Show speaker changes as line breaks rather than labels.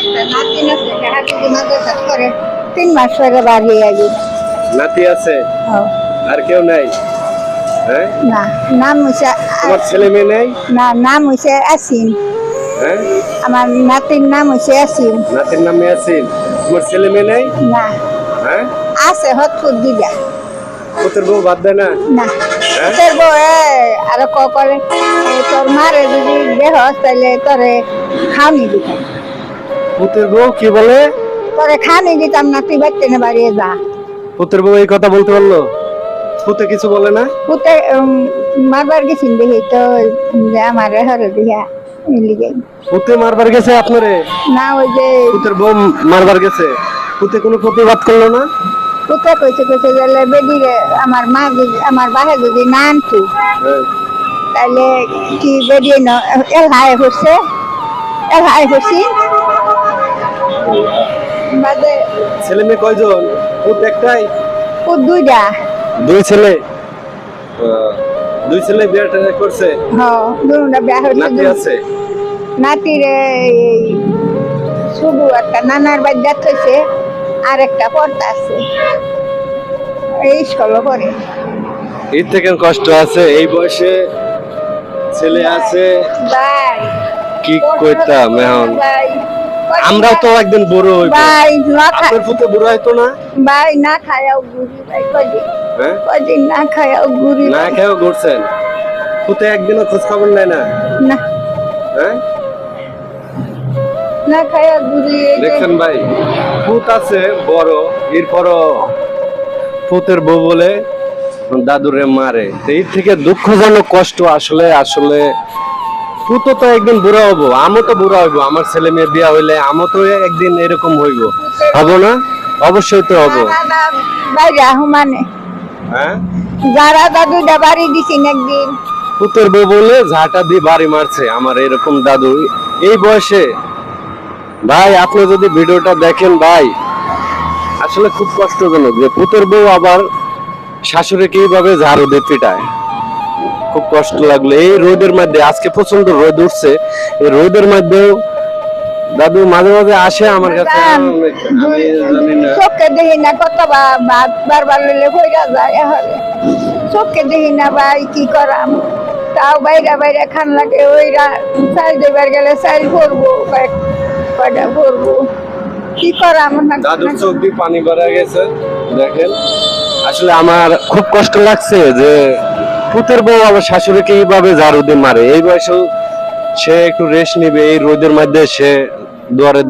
একটা নাতি আছে হাবিবি মাদ্রাসা করে 3 মাস পরে বাড়ি আইবি।
নাতি আছে
ও
আর কেউ নাই? হ্যাঁ,
না নাম হইছে
তোমার ছেলে মেয়ে নেই?
না নাম হইছে আসিন।
হ্যাঁ,
আমার নাতির নাম হইছে আসিন।
নাতির নাম ইয়াসিন। তোমার ছেলে মেয়ে নেই?
না
হ্যাঁ,
আছে হতফুট দিবা
পুতের বউ বাদ দেয় না?
না
হ্যাঁ?
তোর বউ আর করে তোর মারে যদি দেহ তাইলে তোরে খাওনি দিতাম,
পুতের বউ কি বলে?
তোরে খাওনি দিতাম না, তুই বাড়তে না বাড়িয়ে যা।
পুতের বউ এই কথা বলতে পারলো? পুতে কিছু বলে না?
পুতে মারবার গেছিন দেখি তো যে আমার হরে দিয়া লিগে
পুতে মারবার গেছে আপনারে?
না ওই যে
পুতের বউ মারবার গেছে, পুতে কোনো প্রতিবাদ করলো না?
পুতে কইছে গেলে বেডিরে আমার মা যদি আমার বাহে যদি না আনতু
হ্যাঁ।
তাহলে কি বেরিয়ে এলহাই হচ্ছে এলহাই হচ্ছি বাদে
ছেলে মেয়ে কয়জন? পুত একটাই?
ও দুইটা।
দুই ছেলে? দুই ছেলে বিয়ে করছে?
হ্যাঁ দুটা বিয়া
নাতি
হচ্ছে।
আছে?
নাতিরে শুধু একটা নানার বাড়ি হয়েছে আর একটা পর্দা আছে, এই স্কুল করে।
এর থেকে কষ্ট আছে এই বয়সে ছেলে আছে,
ভাই
কি কইতাম এখন?
ভাই
আমরাও তো একদিন বুড়ো হইব।
ভাই না
আপনার পুতে বুড়ো হইতো না?
ভাই না খায়াও ঘুরি ভাই কদিন
হ্যাঁ,
কদিন না খায়াও ঘুরি
না খেয়েও ঘুরছেন? পুতে একদিনও খোঁজ খবর নেয় না?
না
হ্যাঁ,
না খায়া ঘুরি।
দেখছেন ভাই, পুত আছে বড়, এরপরও পুতের বউ বলে দাদুরে মারে। তো এর থেকে দুঃখজনক কষ্ট আসলে আসলে পুতো তো একদিন বুড়া হবো, আমও তো বুড়া হইব, আমার ছেলে মেয়ে বিয়া হইলে আমও তো একদিন এরকম হইব, হবো না? অবশ্যই তো হবো।
বাইরে মানে
হ্যাঁ,
যারা দাদুটা বাড়ি দিছেন একদিন
পুতের বউ বলে ঝাঁটা দিয়ে বাড়ি মারছে আমার এরকম দাদু এই বয়সে। ভাই আপনি যদি ভিডিওটা দেখেন ভাই, আসলে খুব কষ্টজনক যে পুতের বউ আবার শাশুড়িকে এইভাবে ঝাড়ু দিয়ে পিটায়। খুব কষ্ট লাগলো এই রোদের মধ্যে, আজকে প্রচন্ড রোদ উঠছে, এই রোদের মধ্যেও দাদু মাঝে মাঝে আসে আমার কাছে, আমি জানি না।
চোখে দেখি না কত বারবার লইলে কইরা যায় হলে চোখে দেখি না ভাই কি করাম, তাও বাইরে বাইরে খান লাগে ওইরা চাল দেবার গেলে চাল করবো কয়টা করবো কি করাম না।
দাদুর চোখ দিয়ে পানি ভরা গেছে দেখেন। আসলে আমার খুব কষ্ট লাগছে যে পুতের বউ আবার শাশুড়িকে এইভাবে ঝাড়ু দিয়ে মারে, এই বয়সেও সে একটু রেস্ট নিবে, এই রোদের মধ্যে সে দুয়ারে